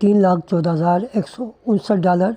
$3,14,159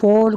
4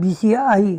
BCI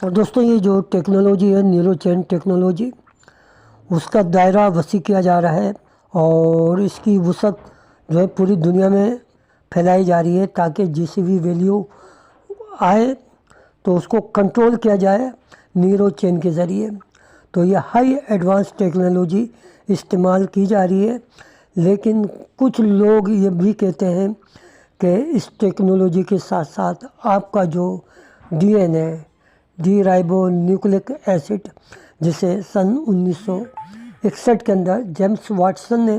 اور دوستوں یہ جو ٹیکنالوجی ہے نیورو چین ٹیکنالوجی، اس کا دائرہ وسیع کیا جا رہا ہے اور اس کی وسعت جو ہے پوری دنیا میں پھیلائی جا رہی ہے تاکہ جس بھی ویلیو آئے تو اس کو کنٹرول کیا جائے نیورو چین کے ذریعے۔ تو یہ ہائی ایڈوانس ٹیکنالوجی استعمال کی جا رہی ہے، لیکن کچھ لوگ یہ بھی کہتے ہیں کہ اس ٹیکنالوجی کے ساتھ ساتھ آپ کا جو ڈی این اے ڈی رائبو نیوکلک ایسڈ، جسے سن 1961 کے اندر جیمس واٹسن نے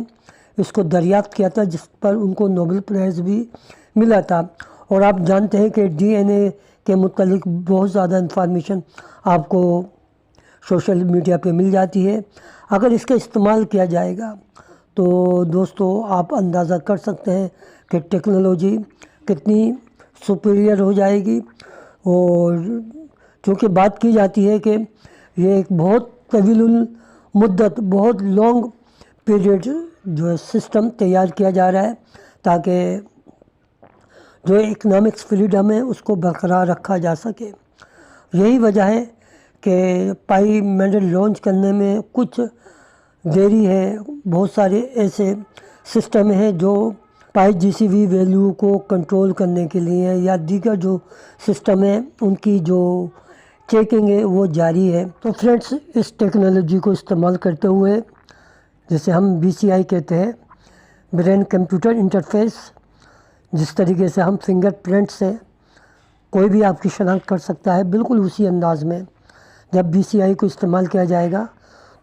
اس کو دریافت کیا تھا، جس پر ان کو نوبل پرائز بھی ملا تھا۔ اور آپ جانتے ہیں کہ ڈی این اے کے متعلق بہت زیادہ انفارمیشن آپ کو سوشل میڈیا پہ مل جاتی ہے۔ اگر اس کا استعمال کیا جائے گا تو دوستو آپ اندازہ کر سکتے ہیں کہ ٹیکنالوجی کتنی سپیریئر ہو جائے گی۔ اور چونکہ بات کی جاتی ہے کہ یہ ایک بہت طویل المدت بہت لانگ پیریڈ جو ہے سسٹم تیار کیا جا رہا ہے تاکہ جو اکنامکس فریڈم ہے اس کو برقرار رکھا جا سکے۔ یہی وجہ ہے کہ پائی ماڈل لانچ کرنے میں کچھ دیری ہے۔ بہت سارے ایسے سسٹم ہیں جو پائی جی سی وی ویلیو کو کنٹرول کرنے کے لیے یا دیگر جو سسٹم ہیں ان کی جو چیکنگ ہے وہ جاری ہے۔ تو فرینڈس اس ٹیکنالوجی کو استعمال کرتے ہوئے جسے ہم بی سی آئی کہتے ہیں، برین کمپیوٹر انٹرفیس، جس طریقے سے ہم فنگر پرنٹ سے کوئی بھی آپ کی شناخت کر سکتا ہے، بالکل اسی انداز میں جب بی سی آئی کو استعمال کیا جائے گا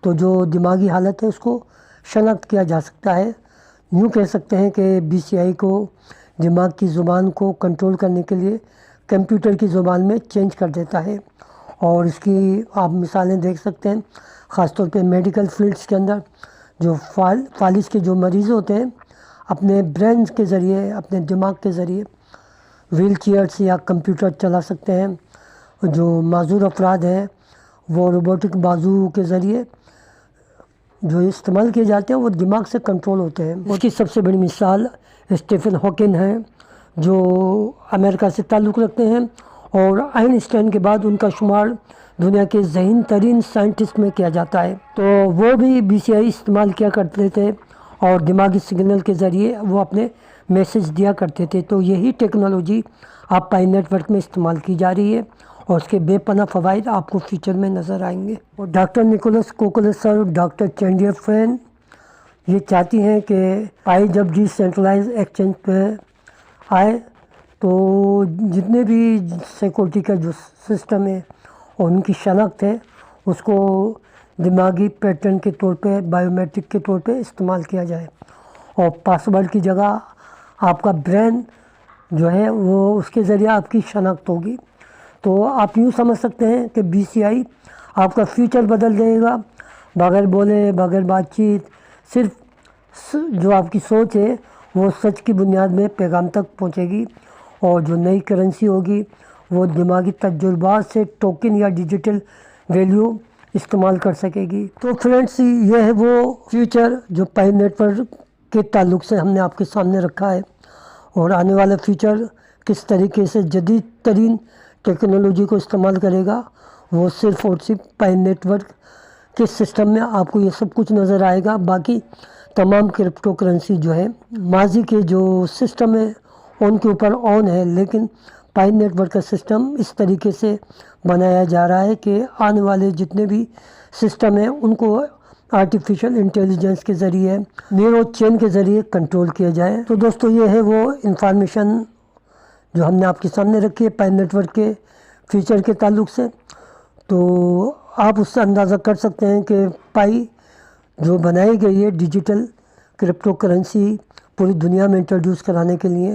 تو جو دماغی حالت ہے اس کو شناخت کیا جا سکتا ہے۔ یوں کہہ سکتے ہیں کہ بی سی آئی کو دماغ کی زبان کو کنٹرول کرنے کے لیے کمپیوٹر کی زبان میں چینج کر دیتا ہے۔ اور اس کی آپ مثالیں دیکھ سکتے ہیں، خاص طور پہ میڈیکل فیلڈز کے اندر جو فالج کے جو مریض ہوتے ہیں اپنے برین کے ذریعے اپنے دماغ کے ذریعے ویل چیئرس یا کمپیوٹر چلا سکتے ہیں۔ جو معذور افراد ہیں وہ روبوٹک بازو کے ذریعے جو استعمال کیے جاتے ہیں وہ دماغ سے کنٹرول ہوتے ہیں۔ اس کی سب سے بڑی مثال اسٹیفن ہاکنگ ہیں جو امریکہ سے تعلق رکھتے ہیں، اور آئنسٹائن کے بعد ان کا شمار دنیا کے ذہین ترین سائنٹسٹ میں کیا جاتا ہے۔ تو وہ بھی بی سی آئی استعمال کیا کرتے تھے اور دماغی سگنل کے ذریعے وہ اپنے میسج دیا کرتے تھے۔ تو یہی ٹیکنالوجی آپ پائی نیٹ ورک میں استعمال کی جا رہی ہے اور اس کے بے پناہ فوائد آپ کو فیوچر میں نظر آئیں گے۔ اور ڈاکٹر نیکولس کوکلس اور ڈاکٹر چینڈیا فین یہ چاہتی ہیں کہ پائی جب ڈی سینٹرلائز ایکسچینج پہ آئے تو جتنے بھی سیکورٹی کا جو سسٹم ہے اور ان کی شناخت ہے اس کو دماغی پیٹرن کے طور پہ بائیو میٹرک کے طور پہ استعمال کیا جائے، اور پاسورڈ کی جگہ آپ کا برین جو ہے وہ اس کے ذریعے آپ کی شناخت ہوگی۔ تو آپ یوں سمجھ سکتے ہیں کہ بی سی آئی آپ کا فیوچر بدل دے گا، بغیر بولے بغیر بات چیت، صرف جو آپ کی سوچ ہے وہ سچ کی بنیاد میں پیغام تک پہنچے گی، اور جو نئی کرنسی ہوگی وہ دماغی تجربات سے ٹوکن یا ڈیجیٹل ویلیو استعمال کر سکے گی۔ تو فرینڈس یہ ہے وہ فیوچر جو پائی نیٹ ورک کے تعلق سے ہم نے آپ کے سامنے رکھا ہے، اور آنے والا فیوچر کس طریقے سے جدید ترین ٹیکنالوجی کو استعمال کرے گا وہ صرف اور صرف پائی نیٹ ورک کے سسٹم میں آپ کو یہ سب کچھ نظر آئے گا۔ باقی تمام کرپٹو کرنسی جو ہے ماضی کے جو سسٹم ہے ان کے اوپر آن ہے، لیکن پائی نیٹ ورک کا سسٹم اس طریقے سے بنایا جا رہا ہے کہ آنے والے جتنے بھی سسٹم ہیں ان کو آرٹیفیشل انٹیلیجنس کے ذریعے نیورو چین کے ذریعے کنٹرول کیا جائے۔ تو دوستو یہ ہے وہ انفارمیشن جو ہم نے آپ کے سامنے رکھی ہے پائی نیٹ ورک کے فیچر کے تعلق سے۔ تو آپ اس سے اندازہ کر سکتے ہیں کہ پائی جو بنائی گئی ہے ڈیجیٹل کرپٹو کرنسی پوری دنیا میں انٹروڈیوس کرانے کے لیے،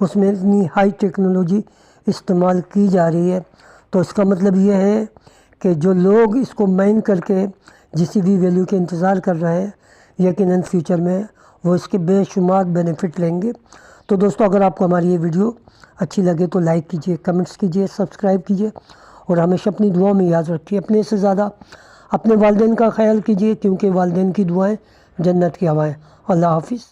اس میں اتنی ہائی ٹیکنالوجی استعمال کی جا رہی ہے۔ تو اس کا مطلب یہ ہے کہ جو لوگ اس کو مائن کر کے جسی بھی ویلیو کے انتظار کر رہے ہیں، یقیناً فیوچر میں وہ اس کے بے شمار بینیفٹ لیں گے۔ تو دوستو اگر آپ کو ہماری یہ ویڈیو اچھی لگے تو لائک کیجئے، کمنٹس کیجئے، سبسکرائب کیجئے، اور ہمیشہ اپنی دعاؤں میں یاد رکھیے۔ اپنے سے زیادہ اپنے والدین کا خیال کیجئے، کیونکہ والدین کی دعائیں جنت کی ہوائیں۔ اللہ حافظ۔